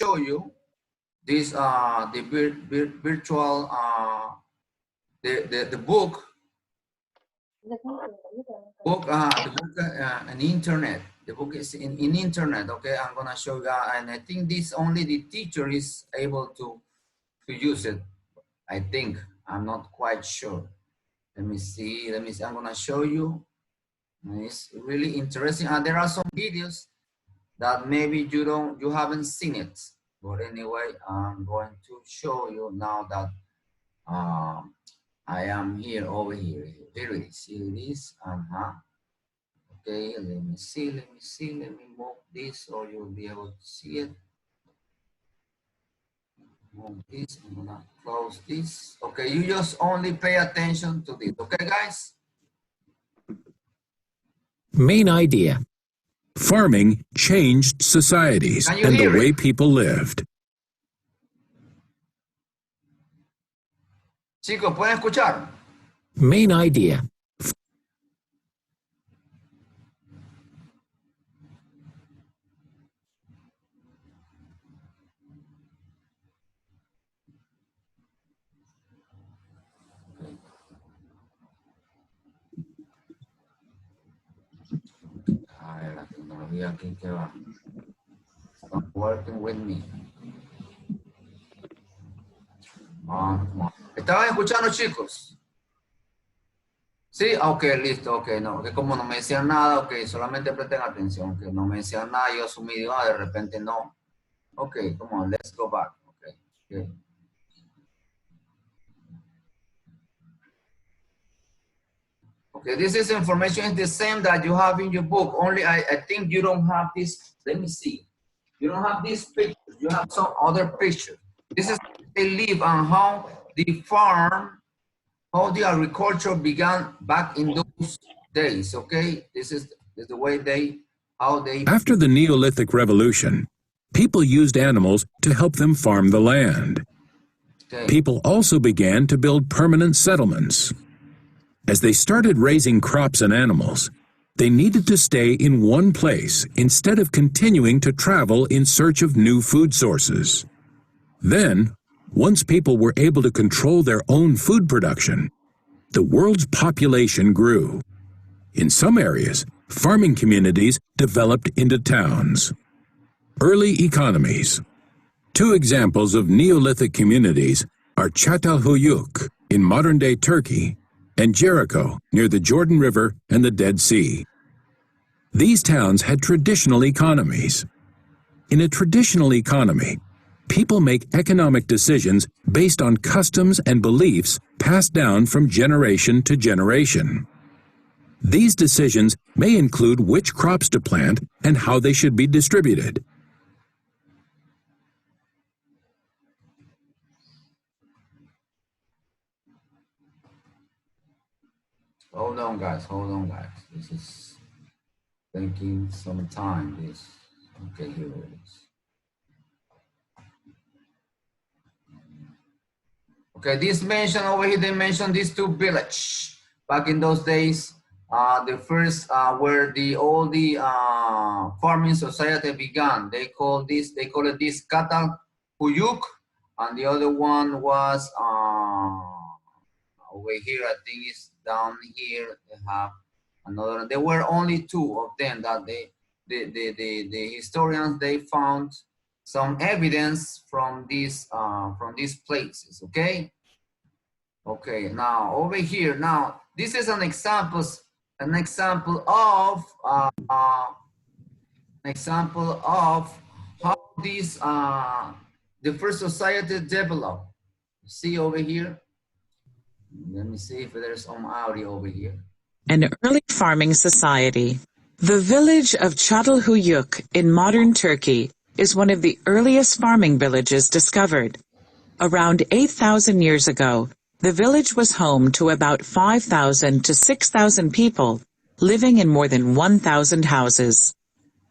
show you this the virtual the book on internet. The book is in internet. Okay, I'm gonna show you, and I think this only the teacher is able to use it. I think, I'm not quite sure. Let me see. I'm gonna show you. It's really interesting, and there are some videos that maybe you haven't seen it. But anyway, I'm going to show you now that I am here over here. Here it is. Here it is. Okay, let me see. Let me move this so you'll be able to see it. Move this. I'm gonna close this. Okay, you just only pay attention to this. Okay, guys? Main idea. Farming changed societies and the way people lived. Chicos, ¿pueden escuchar? Main idea. La tecnología aquí que va. Stop working with me. ¿Estaban escuchando, chicos? Sí, ok, listo, ok, no, que como no me decían nada, ok, solamente presten atención, que no me decían nada, yo asumí, de repente no. Ok, come on, let's go back, okay. Okay. Okay, this is information is the same that you have in your book, only I think you don't have this, let me see. You don't have these pictures, you have some other pictures. This is how they live and how the farm, how the agriculture began back in those days, okay? This is the way how they... After the Neolithic Revolution, people used animals to help them farm the land. Okay. People also began to build permanent settlements. As they started raising crops and animals, they needed to stay in one place instead of continuing to travel in search of new food sources. Then, once people were able to control their own food production, the world's population grew. In some areas, farming communities developed into towns. Early economies. Two examples of Neolithic communities are Çatalhöyük in modern-day Turkey and Jericho near the Jordan River and the Dead Sea. These towns had traditional economies. In a traditional economy, people make economic decisions based on customs and beliefs passed down from generation to generation. These decisions may include which crops to plant and how they should be distributed. Hold on, guys. This is taking some time. Okay, here it is. Okay, this mention over here, they mentioned these two villages. Back in those days, the first where all the farming society began. They call it this Çatalhöyük, and the other one was over here. I think it's down here. They have another. There were only two of them that the historians, they found some evidence from these places. Okay, now over here, now this is an example of how these the first society developed. See over here. Let me see if there's some audio over here. An early farming society. The village of Çatalhöyük in modern Turkey is one of the earliest farming villages discovered. Around 8,000 years ago, the village was home to about 5,000 to 6,000 people, living in more than 1,000 houses.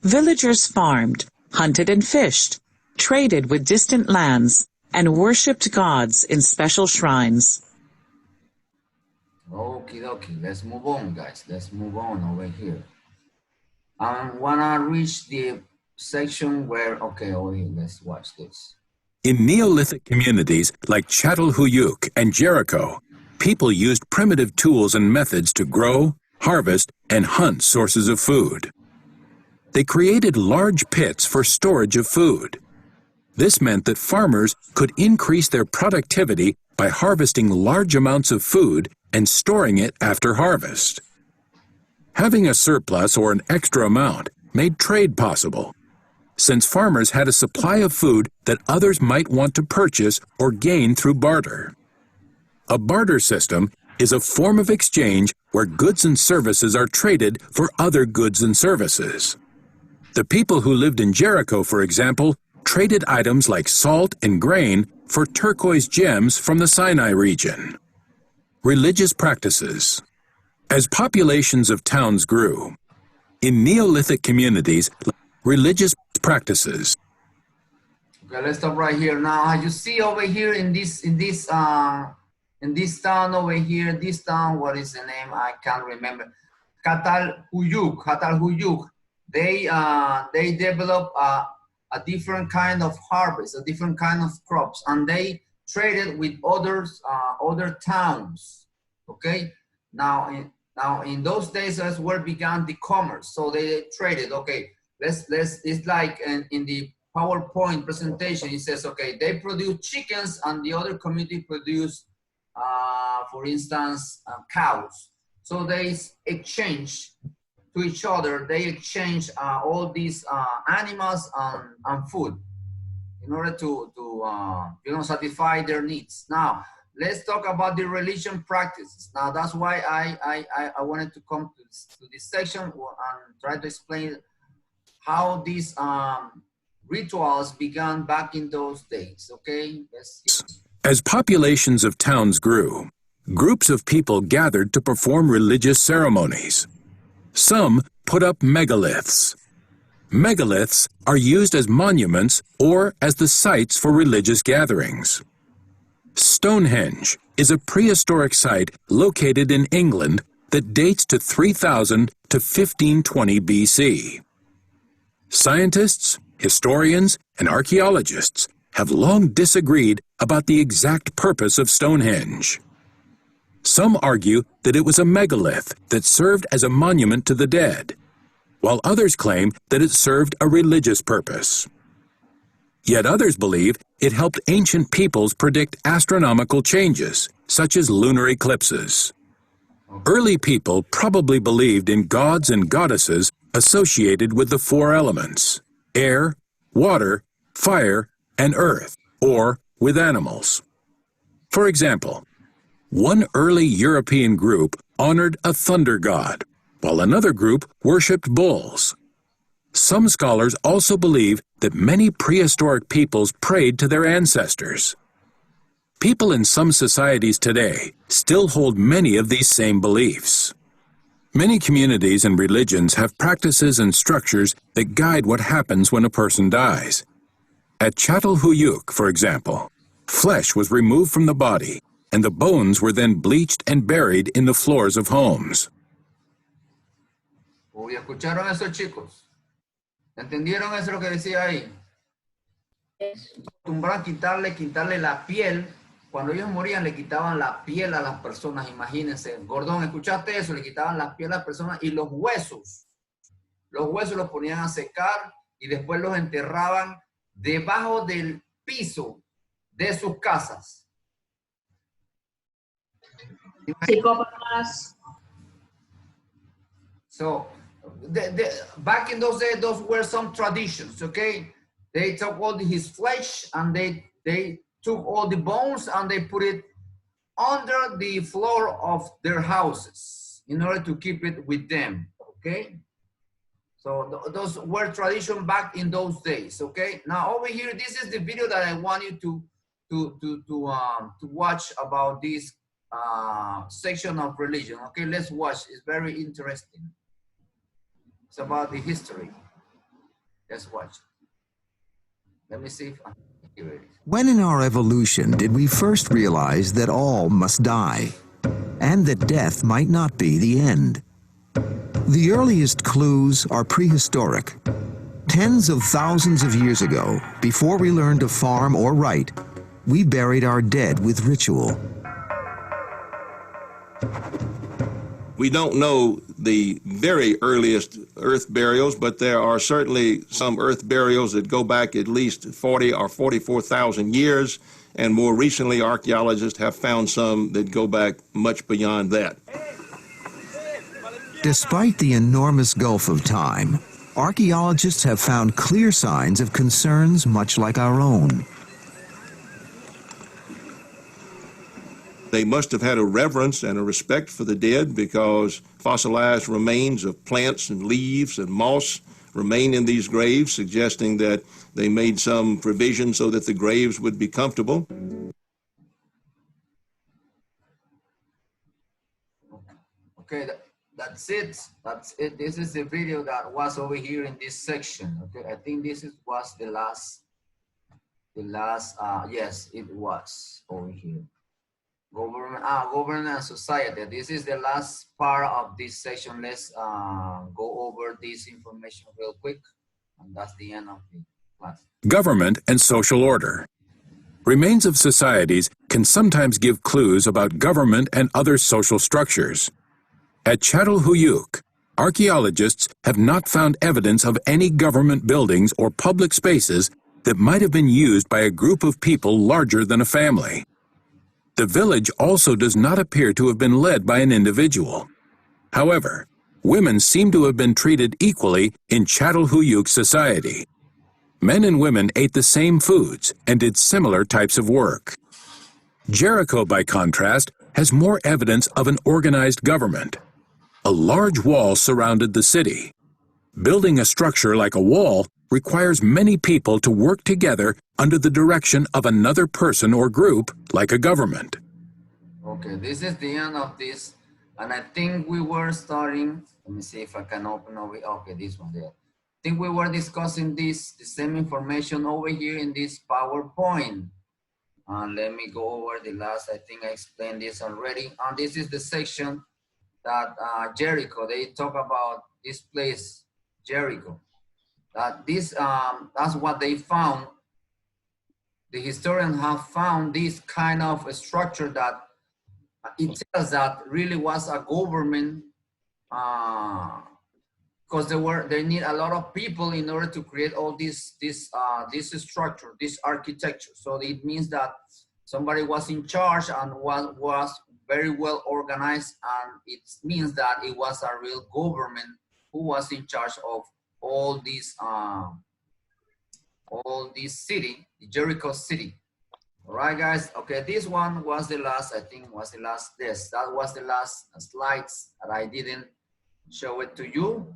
Villagers farmed, hunted and fished, traded with distant lands, and worshipped gods in special shrines. Okie dokie, let's move on, guys. Let's move on over here. I wanna reach the section where, okay, let's watch this. In Neolithic communities like Çatalhöyük and Jericho, people used primitive tools and methods to grow, harvest, and hunt sources of food. They created large pits for storage of food. This meant that farmers could increase their productivity by harvesting large amounts of food and storing it after harvest. Having a surplus or an extra amount made trade possible, since farmers had a supply of food that others might want to purchase or gain through barter. A barter system is a form of exchange where goods and services are traded for other goods and services. The people who lived in Jericho, for example, traded items like salt and grain for turquoise gems from the Sinai region. Religious practices. As populations of towns grew, in Neolithic communities, religious practices. Okay, let's stop right here. Now, as you see over here in this town over here, this town, what is the name? I can't remember. Çatalhöyük. They develop a different kind of harvest, a different kind of crops, and they traded with other towns. Okay, now in those days that's where began the commerce. So they traded. Okay, let's it's like in the PowerPoint presentation, it says, okay, they produce chickens and the other community produce, for instance, cows. So they exchange to each other. They exchange all these animals and food in order to satisfy their needs. Now, let's talk about the religion practices. Now, that's why I wanted to come to this section and try to explain how these rituals began back in those days, okay? As populations of towns grew, groups of people gathered to perform religious ceremonies. Some put up megaliths. Megaliths are used as monuments or as the sites for religious gatherings. Stonehenge is a prehistoric site located in England that dates to 3000 to 1520 BC. Scientists, historians, and archaeologists have long disagreed about the exact purpose of Stonehenge. Some argue that it was a megalith that served as a monument to the dead, while others claim that it served a religious purpose. Yet others believe it helped ancient peoples predict astronomical changes, such as lunar eclipses. Early people probably believed in gods and goddesses associated with the four elements: air, water, fire, and earth, or with animals. For example, one early European group honored a thunder god, while another group worshipped bulls. Some scholars also believe that many prehistoric peoples prayed to their ancestors. People in some societies today still hold many of these same beliefs. Many communities and religions have practices and structures that guide what happens when a person dies. At Çatalhöyük, for example, flesh was removed from the body, and the bones were then bleached and buried in the floors of homes. Uy, ¿escucharon eso, chicos? ¿Entendieron eso lo que decía ahí? Acostumbraban quitarle la piel. Cuando ellos morían, le quitaban la piel a las personas. Imagínense, Gordón, ¿escuchaste eso? Le quitaban la piel a las personas y los huesos. Los huesos los ponían a secar y después los enterraban debajo del piso de sus casas. Psicópatas. So, back in those days, those were some traditions, okay? They took all his flesh and they took all the bones and they put it under the floor of their houses in order to keep it with them, okay? So those were tradition back in those days, okay? Now over here, this is the video that I want you to watch about this section of religion, okay? Let's watch, it's very interesting. It's about the history. Let's watch. Let me see if I can hear it. When in our evolution did we first realize that all must die, and that death might not be the end? The earliest clues are prehistoric. Tens of thousands of years ago, before we learned to farm or write, we buried our dead with ritual. We don't know the very earliest earth burials, but there are certainly some earth burials that go back at least 40 or 44,000 years, and more recently archaeologists have found some that go back much beyond that. Despite the enormous gulf of time, archaeologists have found clear signs of concerns much like our own. They must have had a reverence and a respect for the dead, because fossilized remains of plants and leaves and moss remain in these graves, suggesting that they made some provision so that the graves would be comfortable. Okay, that's it. That's it. This is the video that was over here in this section. Okay, I think this was the last, yes, it was over here. Government and society. This is the last part of this section. Let's go over this information real quick, and that's the end of the class. Government and social order. Remains of societies can sometimes give clues about government and other social structures. At Çatalhöyük, archaeologists have not found evidence of any government buildings or public spaces that might have been used by a group of people larger than a family. The village also does not appear to have been led by an individual. However, women seem to have been treated equally in Çatalhöyük society. Men and women ate the same foods and did similar types of work. Jericho, by contrast, has more evidence of an organized government. A large wall surrounded the city. Building a structure like a wall requires many people to work together under the direction of another person or group, like a government. Okay, this is the end of this, and I think we were starting, let me see if I can open over, okay, this one there. I think we were discussing the same information over here in this PowerPoint. Let me go over the last, I think I explained this already. And this is the section that Jericho, they talk about this place, Jericho. That this, that's what they found. The historians have found this kind of a structure that it tells that really was a government, because they need a lot of people in order to create all this structure, this architecture. So it means that somebody was in charge and was very well organized, and it means that it was a real government who was in charge of all this city, the Jericho city. All right, guys. Okay, this one was the last, I think was the last, yes, that was the last slides that I didn't show it to you.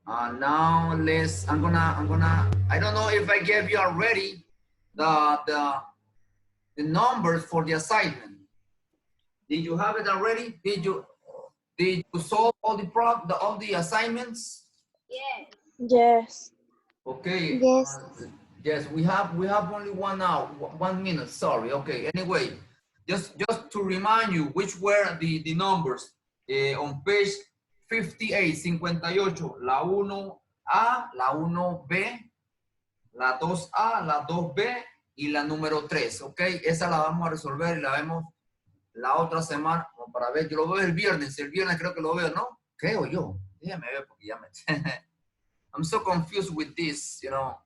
Now let's, I don't know if I gave you already the numbers for the assignment. Did you have it already? Did you solve all the assignments? Yes. Yes. Okay. Yes. Yes, we have only 1 hour, 1 minute, sorry. Okay, anyway, just to remind you which were the numbers on page 58, 58, la 1A, la 1B, la 2A, la 2B y la número 3, ok. Esa la vamos a resolver y la vemos la otra semana, como para ver, yo lo veo el viernes creo que lo veo, ¿no? Creo yo, déjame ver porque ya me... I'm so confused with this, you know.